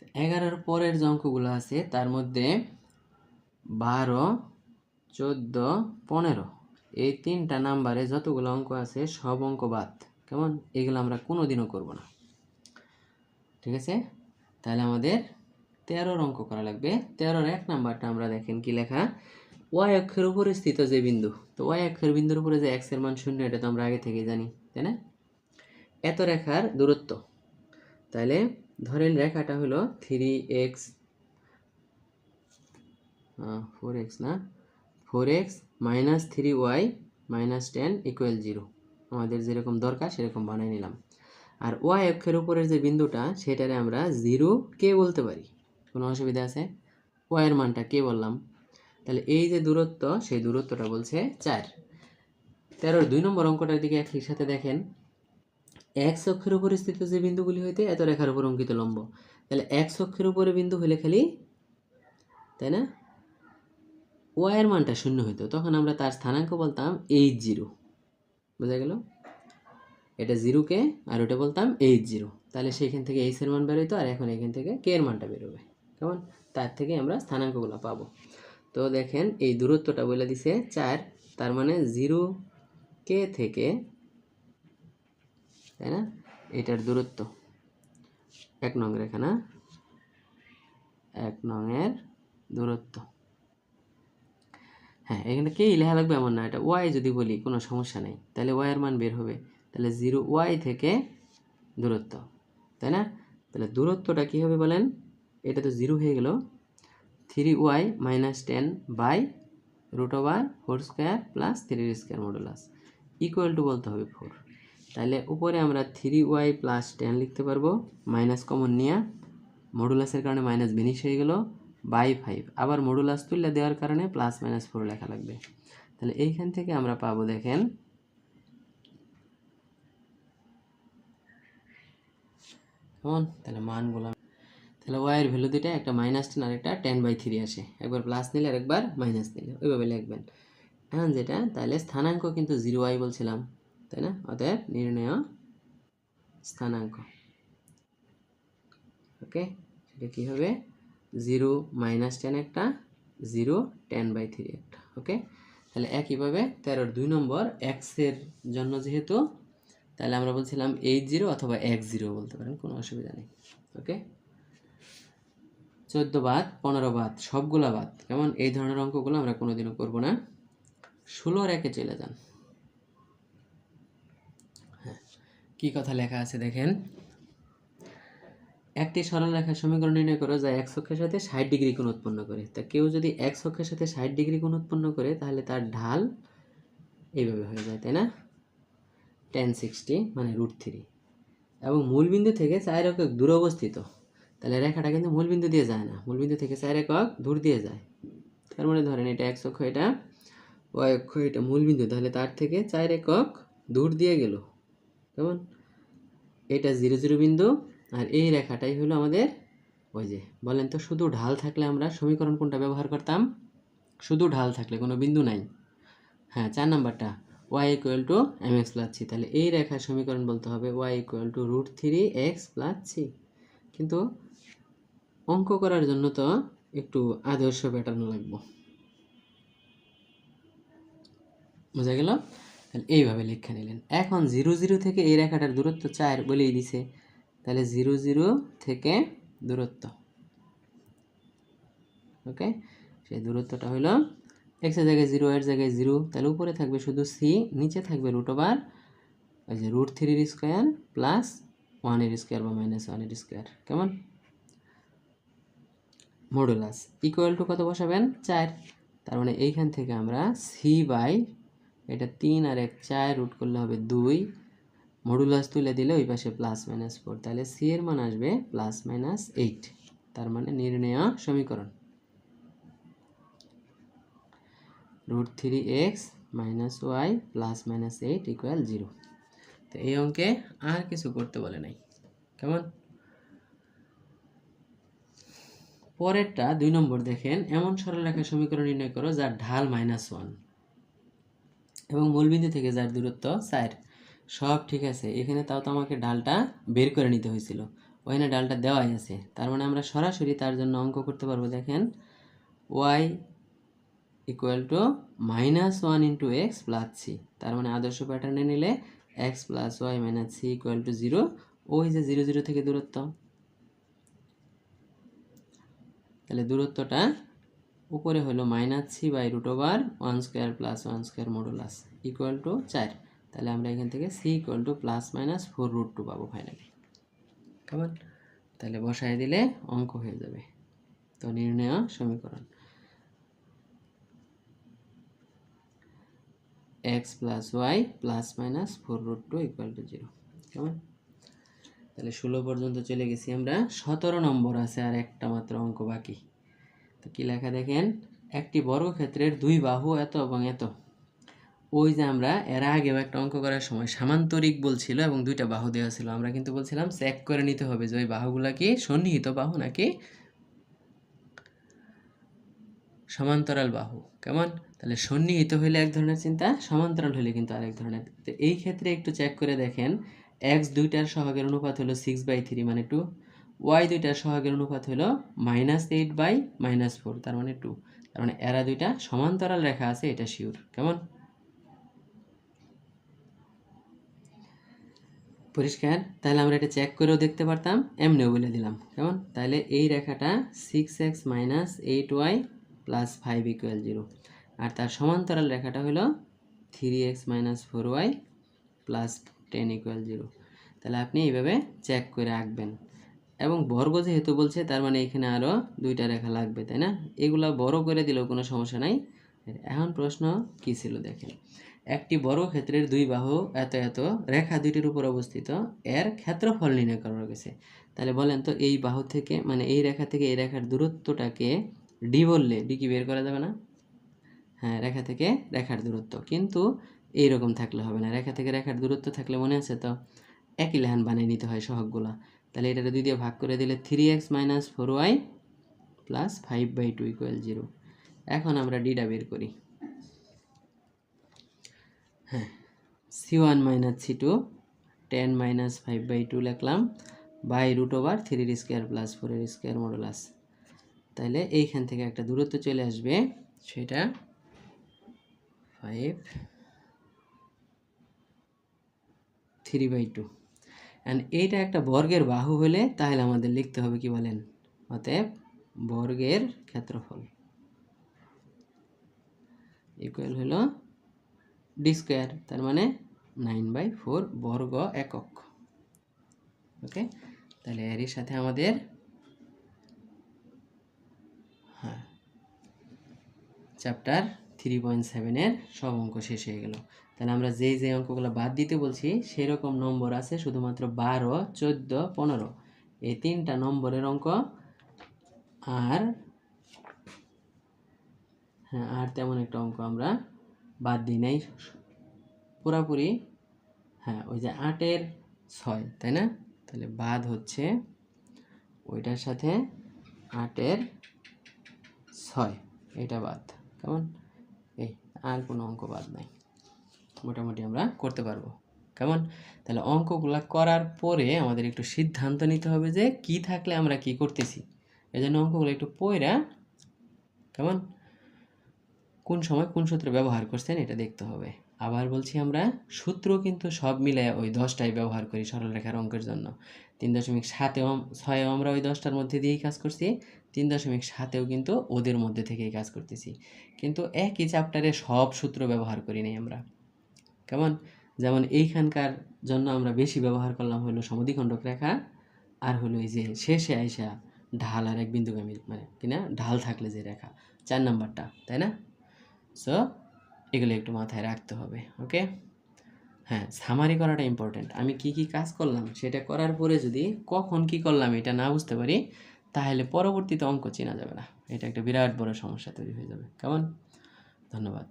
11-র পরের যে অঙ্কগুলো আছে তার মধ্যে 12, 14, 15 এই 3টা নাম্বারে যতগুলো অঙ্ক আছে সব অঙ্ক বাদ। কেমন? এগুলো আমরা কোনোদিনও করব না, ঠিক আছে? তাহলে আমাদের 13-র অঙ্ক করা লাগবে। 13-র 1 নাম্বারটা আমরা দেখেন কি লেখা, ওয়াই অক্ষের উপরে স্থিত যে বিন্দু, তো ওয়াই অক্ষের বিন্দুর উপরে যে এক্স এর মান 0 এটা তো আমরা আগে থেকেই জানি, তাই না? এত রেখার দূরত্ব, তাহলে ধরেন রেখাটা হলো 3x 4x না 4x minus 3y minus 10 equal 0, আমাদের যেরকম দরকার সেরকম বানাই নিলাম। আর ওয়াই অক্ষের উপরের যে বিন্দুটা সেটারে আমরা 0 কে বলতে পারি, কোনো অসুবিধা আছে? ওয়াইয়ের মানটা কে বললাম, তাহলে এই যে দূরত্ব সেই দূরত্বটা বলছে 4। 13-র 2 নম্বর অঙ্কটার দিকে একই সাথে দেখেন, এক্স অক্ষের উপরে স্থিত যে বিন্দুগুলি হইতে এত রেখার উপর অঙ্কিত লম্ব, তাহলে এক্স অক্ষের উপরে বিন্দু হলে খালি, তাই না, ওয়াইয়ের মানটা 0 হইতো, তখন আমরা তার স্থানাঙ্ক বলতাম h0, বোঝা গেল? এটা 0 কে আর ওটা বলতাম h0, তাহলে সেইখান থেকে h এর মান বের হইতো, আর এখন এখান থেকে k এর মানটা বের হবে। কেমন? তার থেকে আমরা স্থানাঙ্কগুলো পাবো। তো দেখেন এই দূরত্বটা বলে দিছে 4, তার মানে 0k থেকে, তাই না, এটার দূরত্ব 1 নং রেখা না, 1 নং এর দূরত্ব। হ্যাঁ, এখানে কে লেখা লাগবে এমন না, এটা ওয়াই যদি বলি কোনো সমস্যা নেই, তাহলে ওয়াই এর মান বের হবে। তাহলে 0y থেকে দূরত্ব, তাই না? তাহলে দূরত্বটা কী হবে বলেন, এটা তো 0 হয়ে গেল, 3y minus 10 by √4² plus 3 modulus equal to বলতে হবে 4। তাহলে উপরে আমরা 3y প্লাস 10 লিখতে পারবো, মাইনাস কমন নিয়ে মডুলাসের কারণে মাইনাস ভেনিশ হয়ে গেল, বাই 5, আবার মডুলাস তুলে দেওয়ার কারণে প্লাস মাইনাস 4 লেখা লাগবে। তাহলে এইখান থেকে আমরা পাবো, দেখেন কেমন, তাহলে মানগুলো, তাহলে ওয়াইয়ের ভ্যালু দুইটা, একটা -10 আর একটা 10/3 আসে, একবার প্লাস নিলে আর একবার মাইনাস নিলে, ওইভাবে লিখবেন। এখন যেটা, তাহলে স্থানাঙ্ক কিন্তু 0y বলছিলাম, তাই না? অতএব নির্ণয় স্থানাঙ্ক, ওকে, সেটা কী হবে, 0 -10 একটা, 0 10/3 একটা, ওকে। তাহলে একইভাবে 13-র 2 নম্বর এক্সের জন্য যেহেতু, তাহলে আমরা বলছিলাম h0 অথবা x0 বলতে পারেন, কোনো অসুবিধা নেই, ওকে। 14 বাদ, 15 বাদ, সবগুলা বাদ। কেমন? এই ধরনের অঙ্কগুলো আমরা কোনোদিনও করব না। 16-র 1-এ চলে যান। হ্যাঁ, কী কথা লেখা আছে দেখেন, একটি সরলরেখার সমীকরণ নির্ণয় করো যা x অক্ষের সাথে 60 ডিগ্রি কোণ উৎপন্ন করে। তা কেউ যদি x অক্ষের সাথে 60 ডিগ্রি কোণ উৎপন্ন করে তাহলে তার ঢাল এইভাবে হয়ে যায়, তাই না, tan 60 মানে √3, এবং মূলবিন্দু থেকে 4 একক দূরে অবস্থিত। তাহলে রেখাটা কিন্তু মূলবিন্দু দিয়ে যায় না, মূলবিন্দু থেকে 4 একক দূর দিয়ে যায়। তার মানে ধরেন এটা x অক্ষ, এটা y অক্ষ, এটা মূলবিন্দু, তাহলে তার থেকে 4 একক দূর দিয়ে গেল। কেমন? এটা 0 0 বিন্দু, আর এই রেখাটাই হলো আমাদের, ওই যে বলেন তো, শুধু ঢাল থাকলে আমরা সমীকরণ কোনটা ব্যবহার করতাম? শুধু ঢাল থাকলে, কোনো বিন্দু নাই। হ্যাঁ, 4 নাম্বারটা, y = mx + c, তাহলে এই রেখার সমীকরণ বলতে হবে y = √3x + c। কিন্তু অঙ্ক করার জন্য তো একটু আদর্শ প্যাটার্ন লাগবে, বোঝা গেল? তাহলে এইভাবে লিখে নিলেন। এখন 0 0 থেকে এই রেখাটার দূরত্ব 4 বলেই দিছে, তাহলে 0 0 থেকে দূরত্ব, ওকে, সেই দূরত্বটা হলো x এর জায়গায় 0, এর জায়গায় 0, তাহলে উপরে থাকবে শুধু c, নিচে থাকবে √, ওই যে √3² প্লাস 1² বা -1², কেমন, মডুলাস ইকুয়াল টু কত বসাবেন, 4। তার মানে এইখান থেকে আমরা c বাই, এটা 3 আর 1 4, রুট করলে হবে 2, মডুলাস তুলে দিলে ওই পাশে +-4, তাহলে c এর মান আসবে +-8। তার মানে নির্ণেয় সমীকরণ √3x - y +-8 = 0। তো এই অঙ্কে আর কিছু করতে বলে নাই, কেমন? পরেরটা 2 নম্বর দেখেন, এমন সরলরেখার সমীকরণ নির্ণয় করো যার ঢাল -1 এবং মূলবিন্দু থেকে যার দূরত্ব 4। সব ঠিক আছে, এখানে তাও তো আমাকে ঢালটা বের করে নিতে হয়েছিল, ওখানে ডালটা দেওয়াই আছে, তার মানে আমরা সরাসরি তার জন্য অঙ্ক করতে পারবো। দেখেন y equal to -1 into x plus c, তার মানে আদর্শ প্যাটার্নে নিলে x plus y minus c equal to 0। ওই যে 0 0 থেকে দূরত্ব, তাহলে দূরত্বটা উপরে হলো -c/√1² plus 1² modulus equal two 4। তাহলে আমরা এখান থেকে c ইকুয়াল টু +-4√2 পাবো ফাইনালি। কেমন? তাহলে বসায় দিলে অঙ্ক হয়ে যাবে। তো নির্ণয় সমীকরণ x + y +-4√2 = 0। কেমন? তাহলে 16 পর্যন্ত চলে গেছি আমরা। 17 নম্বর আছে আর একটা মাত্র অঙ্ক বাকি। তো কি লেখা দেখেন, একটি বর্গক্ষেত্রের দুই বাহু এত এবং এত। ওই যে আমরা এর আগেও একটা অঙ্ক করার সময় সামান্তরিক বলছিল এবং দুইটা বাহু দেওয়া ছিল, আমরা কিন্তু বলছিলাম চেক করে নিতে হবে যে ওই বাহুগুলা কি সন্নিহিত বাহু নাকি সমান্তরাল বাহু। কেমন? তাহলে সন্নিহিত হইলে এক ধরনের চিন্তা, সমান্তরাল হইলে কিন্তু আরেক ধরনের। তো এই ক্ষেত্রে একটু চেক করে দেখেন, x দুইটার সহগের অনুপাত হলো 6/3 মানে 2, y দুইটার সহগের অনুপাত হলো -8/-4 তার মানে 2। তার মানে এরা দুইটা সমান্তরাল রেখা আছে, এটা শিওর। কেমন? পরিষ্কার? তাহলে আমরা এটা চেক করেও দেখতে পারতাম, এমনিও বলে দিলাম। কেমন? তাহলে এই রেখাটা 6x - 8y + 5 = 0, আর তার সমান্তরাল রেখাটা হলো 3x - 4y + 10 = 0। তাহলে আপনি এইভাবে চেক করে আঁকবেন। এবং বর্গ যেহেতু বলছে, তার মানে এখানে আরও দুইটা রেখা লাগবে, তাই না? এগুলা বড় করে দিলেও কোনো সমস্যা নাই। এখন প্রশ্ন কি ছিল দেখেন, একটি বর্গক্ষেত্রের দুই বাহু এত এত, রেখা দুইটির উপর অবস্থিত, এর ক্ষেত্রফল নির্ণয় করা গেছে। তাহলে বলেন তো এই বাহু থেকে মানে এই রেখা থেকে এই রেখার দূরত্বটাকে ডি বললে ডি কি বের করা যাবে না? হ্যাঁ, রেখা থেকে রেখার দূরত্ব। কিন্তু এইরকম থাকলে হবে না, রেখা থেকে রেখার দূরত্ব থাকলে মনে আছে তো একই লেহান বানিয়ে নিতে হয় সহগগুলা। তাহলে এটা 2 দিয়ে ভাগ করে দিলে 3x - 4y + 5/2 = 0। এখন আমরা ডিটা বের করি। হ্যাঁ, c1 - c2 10 - 5/2 লিখলাম √3² + 4² মডুলাস। তাহলে এইখান থেকে একটা দূরত্ব চলে আসবে, সেটা 5 3/2। অ্যান্ড এইটা একটা বর্গের বাহু হলে তাহলে আমাদের লিখতে হবে কি বলেন, অতএব বর্গের ক্ষেত্রফল ইকুয়াল হলো d², তার মানে 9/4 বর্গ একক। ওকে, তাহলে এর সাথে আমাদের চ্যাপ্টার 3.7 সব অঙ্ক শেষ হয়ে গেল। তাহলে আমরা যেই যে অঙ্কগুলো বাদ দিতে বলছি সেরকম নম্বর আছে শুধুমাত্র 12, 14, 15, এই 3টা নম্বরের অঙ্ক। আর হ্যাঁ, আর তেমন একটা অঙ্ক আমরা বাদ দিই নাই পুরাপুরি। হ্যাঁ, ওই যে 8-এর 6, তাই না? তাহলে বাদ হচ্ছে ওইটার সাথে 8-এর 6, এটা বাদ। কেমন? এই আর কোনো অঙ্ক বাদ নাই, মোটামুটি আমরা করতে পারবো। কেমন? তাহলে অঙ্কগুলা করার পরে আমাদের একটু সিদ্ধান্ত নিতে হবে যে কি থাকলে আমরা কি করতেছি। এই জন্য অঙ্কগুলো একটু পড়া, কেমন, কোন সময় কোন সূত্র ব্যবহার করছেন এটা দেখতে হবে। আবার বলছি, আমরা সূত্র কিন্তু সব মিলে ওই 10টাই ব্যবহার করি সরলরেখার অঙ্কের জন্য। 3.6 আমরা ওই 10টার মধ্যে দিয়েই কাজ করছি, 3.7এও কিন্তু ওদের মধ্যে থেকেই কাজ করতেছি। কিন্তু একই চ্যাপ্টারে সব সূত্র ব্যবহার করি নাই আমরা। কেমন? যেমন এইখানকার জন্য আমরা বেশি ব্যবহার করলাম হলো সমদ্বিখণ্ডক রেখা, আর হলো এই যে শেষে আইসা ঢাল আর এক বিন্দুগামী, মানে কিনা ঢাল থাকলে যে রেখা 4 নাম্বারটা, তাই না? সো এগুলো একটু মাথায় রাখতে হবে। ওকে, হ্যাঁ, সামারি করাটা ইম্পর্টেন্ট। আমি কি কি কাজ করলাম সেটা করার পরে যদি কখন কি করলাম এটা না বুঝতে পারি, তাহলে পরবর্তীতে অঙ্ক চেনা যাবে না, এটা একটা বিরাট বড় সমস্যা তৈরি হয়ে যাবে। কেমন? ধন্যবাদ।